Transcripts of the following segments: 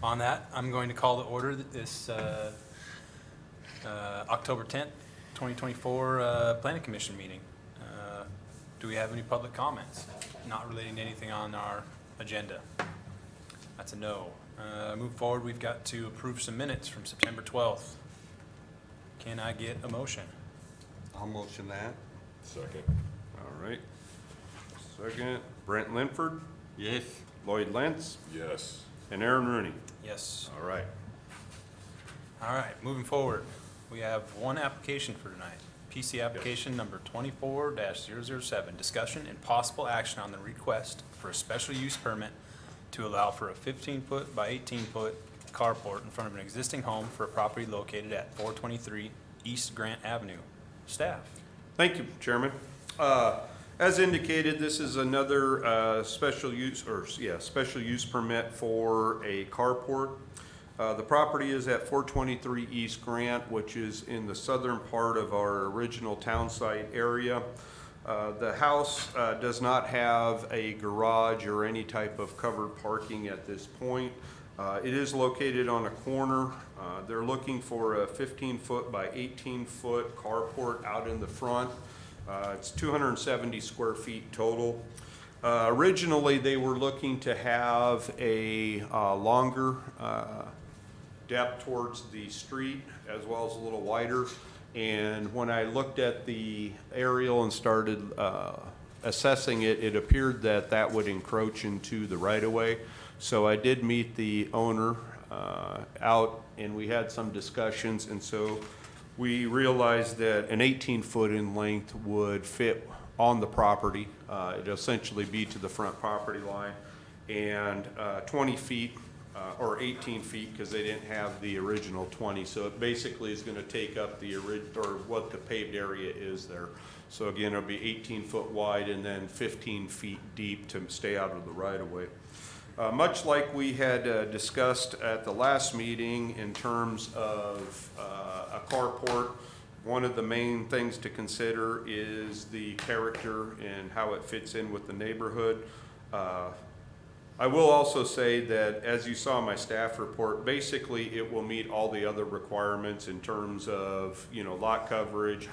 On that, I'm going to call to order this October 10th, 2024 Planning Commission meeting. Do we have any public comments not relating to anything on our agenda? That's a no. Move forward, we've got to approve some minutes from September 12th. Can I get a motion? I'll motion that. Second. All right. Second, Brent Linford, Yes. Lloyd Lentz, Yes. and Aaron Rooney. Yes. All right. All right, moving forward, we have one application for tonight. PC application number 24-007, discussion and possible action on the request for a special use permit to allow for a 15-foot by 18-foot carport in front of an existing home for a property located at 423 East Grant Avenue. Staff. Thank you, Chairman. As indicated, this is another special use permit for a carport. The property is at 423 East Grant, which is in the southern part of our original town site area. The house does not have a garage or any type of covered parking at this point. It is located on a corner. They're looking for a 15-foot by 18-foot carport out in the front. It's 270 square feet total. Originally, they were looking to have a longer depth towards the street as well as a little wider. And when I looked at the aerial and started assessing it, it appeared that that would encroach into the right-of-way. So I did meet the owner out, and we had some discussions, and so we realized that an 18-foot in length would fit on the property. It'd essentially be to the front property line, and 20 feet or 18 feet, because they didn't have the original 20. So it basically is going to take up the what the paved area is there. So again, it'll be 18 foot wide and then 15 feet deep to stay out of the right-of-way. Much like we had discussed at the last meeting in terms of a carport, one of the main things to consider is the character and how it fits in with the neighborhood. I will also say that, as you saw in my staff report, basically it will meet all the other requirements in terms of, lot coverage,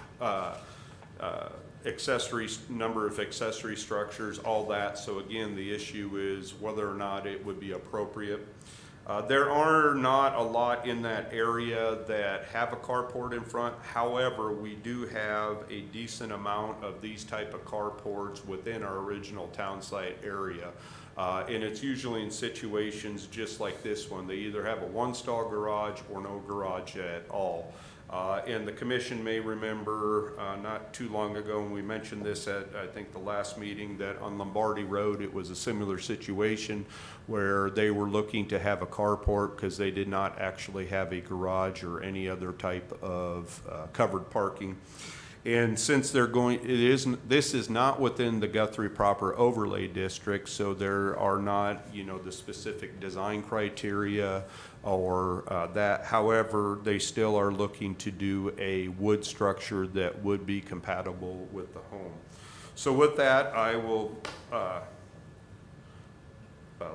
number of accessory structures, all that. So again, the issue is whether or not it would be appropriate. There are not a lot in that area that have a carport in front. However, we do have a decent amount of these type of carports within our original town site area. And it's usually in situations just like this one. They either have a one-stall garage or no garage at all. And the commission may remember not too long ago when we mentioned this at, I think, the last meeting, that on Lombardi Road it was a similar situation where they were looking to have a carport because they did not actually have a garage or any other type of covered parking. And since this is not within the Guthrie proper overlay district, so there are not, the specific design criteria or that. However, they still are looking to do a wood structure that would be compatible with the home. So with that, I will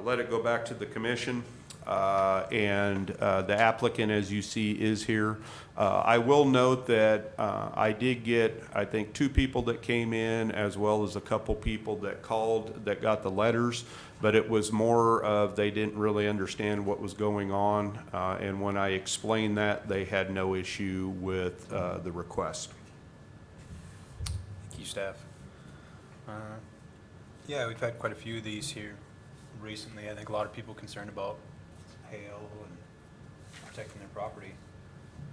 let it go back to the commission. And the applicant, as you see, is here. I will note that I did get, I think, 2 people that came in, as well as a couple people that called that got the letters, but it was more of they didn't really understand what was going on. And when I explained that, they had no issue with the request. Thank you, staff. Yeah, we've had quite a few of these here recently. I think a lot of people concerned about hail and protecting their property.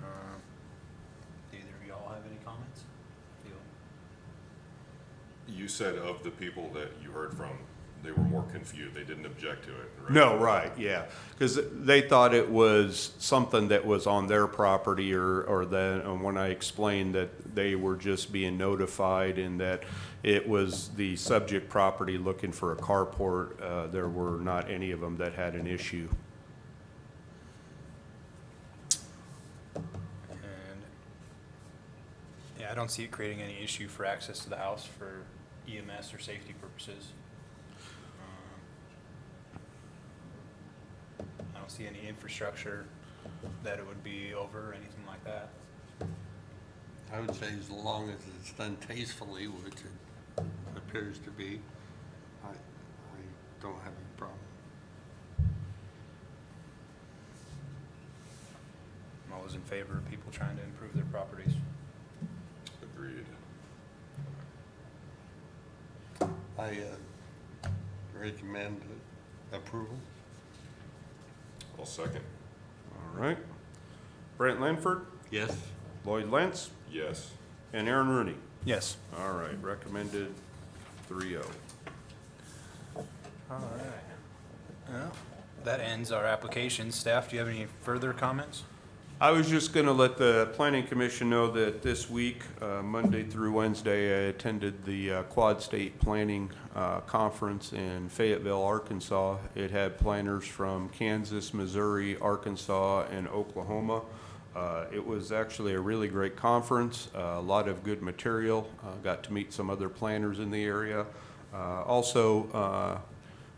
Do either of y'all have any comments? You said of the people that you heard from, they were more confused. They didn't object to it, right? No, right, yeah, because they thought it was something that was on their property, or then, and when I explained that they were just being notified and that it was the subject property looking for a carport, there were not any of them that had an issue. And yeah, I don't see it creating any issue for access to the house for EMS or safety purposes. I don't see any infrastructure that it would be over or anything like that. I would say as long as it's done tastefully, which it appears to be, I don't have any problem. I'm always in favor of people trying to improve their properties. Agreed. I recommend approval. I'll second. All right. Brent Lanford, Yes. Lloyd Lentz, Yes. and Aaron Rooney. Yes. All right, recommended 3-0. All right. Well, that ends our application. Staff, do you have any further comments? I was just going to let the planning commission know that this week, Monday through Wednesday, I attended the Quad State Planning Conference in Fayetteville, Arkansas. It had planners from Kansas, Missouri, Arkansas, and Oklahoma. It was actually a really great conference, a lot of good material. Got to meet some other planners in the area. Also,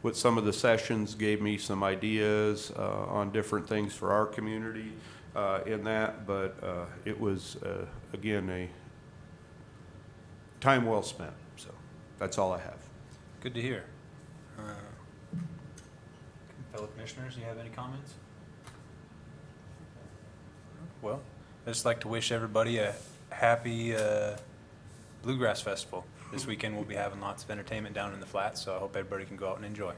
with some of the sessions, gave me some ideas on different things for our community in that, but it was, again, a time well spent. So that's all I have. Good to hear. Fellow commissioners, do you have any comments? Well, I'd just like to wish everybody a happy Bluegrass Festival. This weekend we'll be having lots of entertainment down in the flats, so I hope everybody can go out and enjoy.